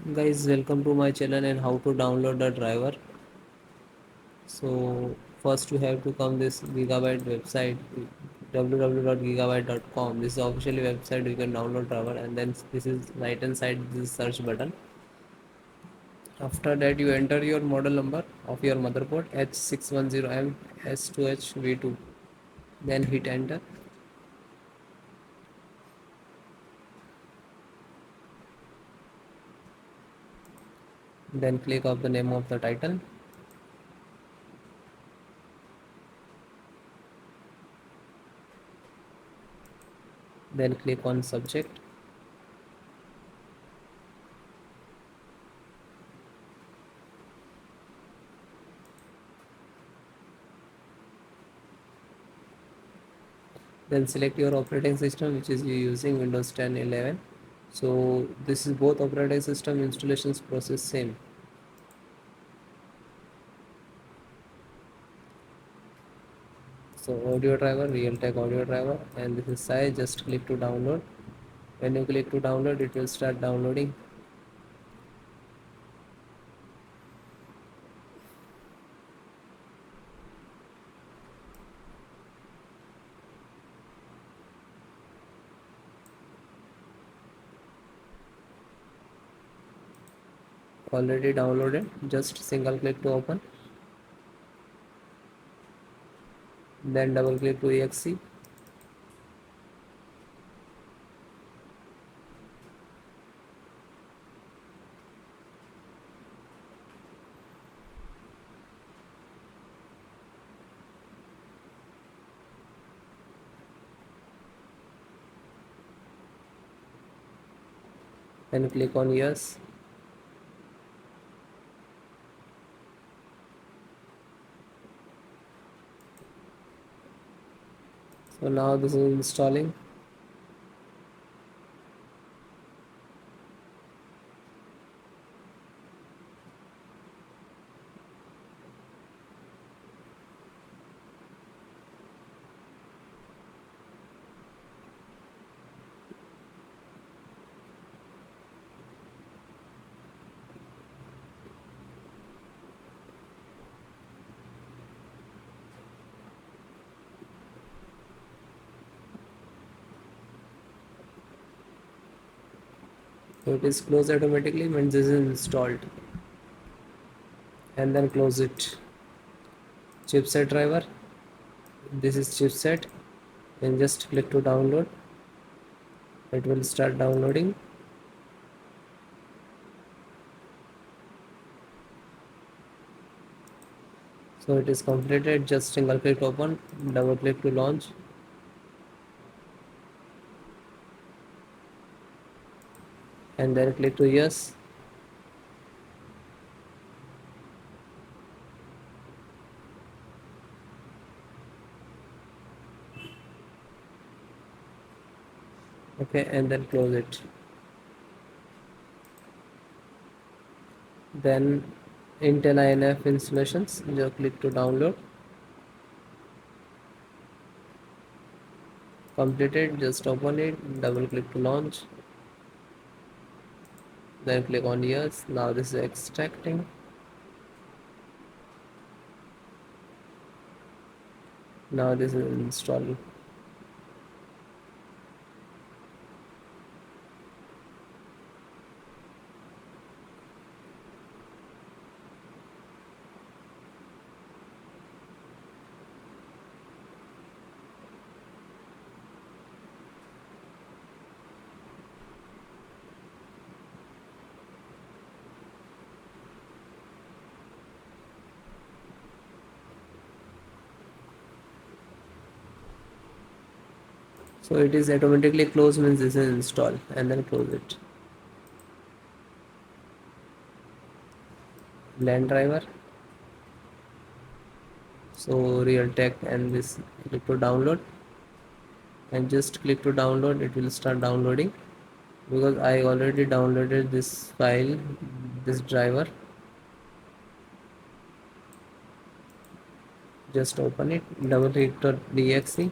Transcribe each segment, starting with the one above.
Guys, welcome to my channel and how to download the driver. So first you have to come this Gigabyte website www.gigabyte.com. This is the official website you can download driver, and then this is right hand side, this is search button. After that you enter your model number of your motherboard H610M S2H V2. Then hit enter. Then click of the name of the title. Then click on subject. Then select your operating system, which is you using Windows 10 11. So this is both operating system installations process same. So audio driver, Realtek audio driver, and this is size. Just click to download. When you click to download, it will start downloading. Already downloaded. Just single click to open. Then double click to exe. Then click on yes. So now this is installing. So it is closed automatically when this is installed. And then close it. Chipset driver. This is chipset. Then just click to download. It will start downloading. So it is completed. Just single click open, double click to launch. And then click to yes. Okay, and then close it. Then Intel INF installations, just click to download. Completed, just open it, double click to launch. Then click on yes. Now this is extracting. Now this is installing. So it is automatically closed, means this is installed, and then close it. LAN driver. So Realtek, and this click to download, and just click to download. It will start downloading because I already downloaded this file, this driver. Just open it, double click to .exe.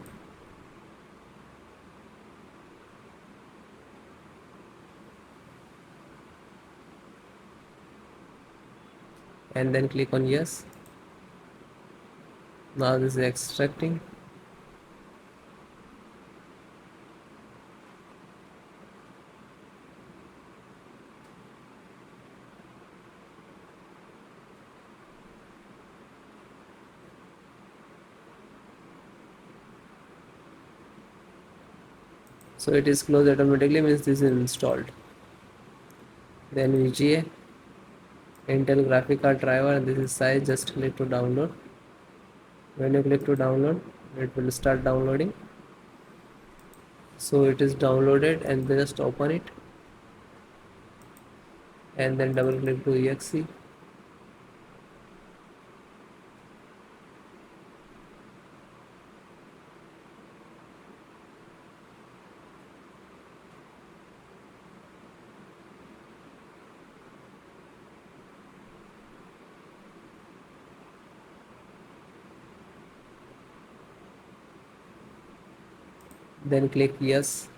and then click on yes. Now this is extracting. So it is closed automatically, means this is installed. Then VGA, Intel graphic card driver, and this is size. Just click to download. When you click to download, it will start downloading. So it is downloaded, and then just open it, and then double click to exe. Then click yes.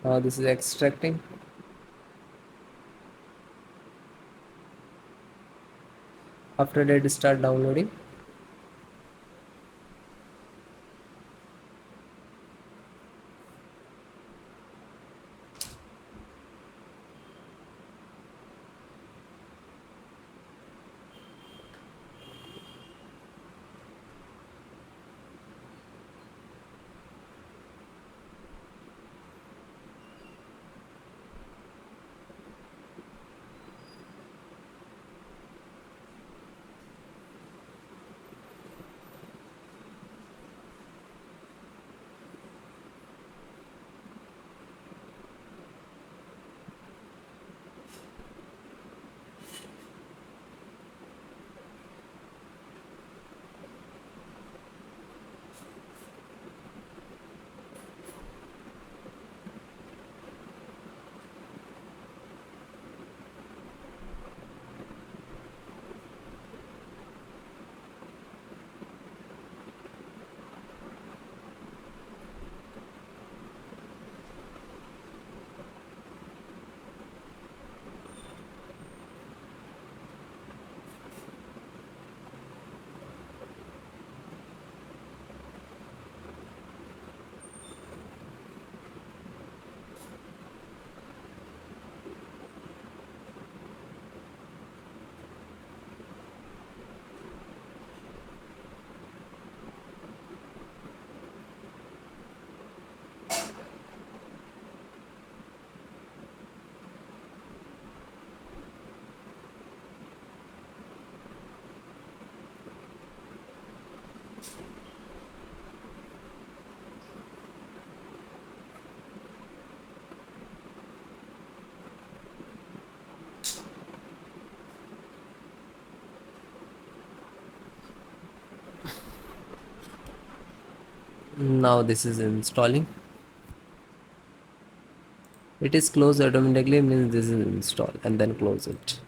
Now this is extracting. After that, start downloading. Now this is installing. It is closed automatically, means this is installed, and then close it.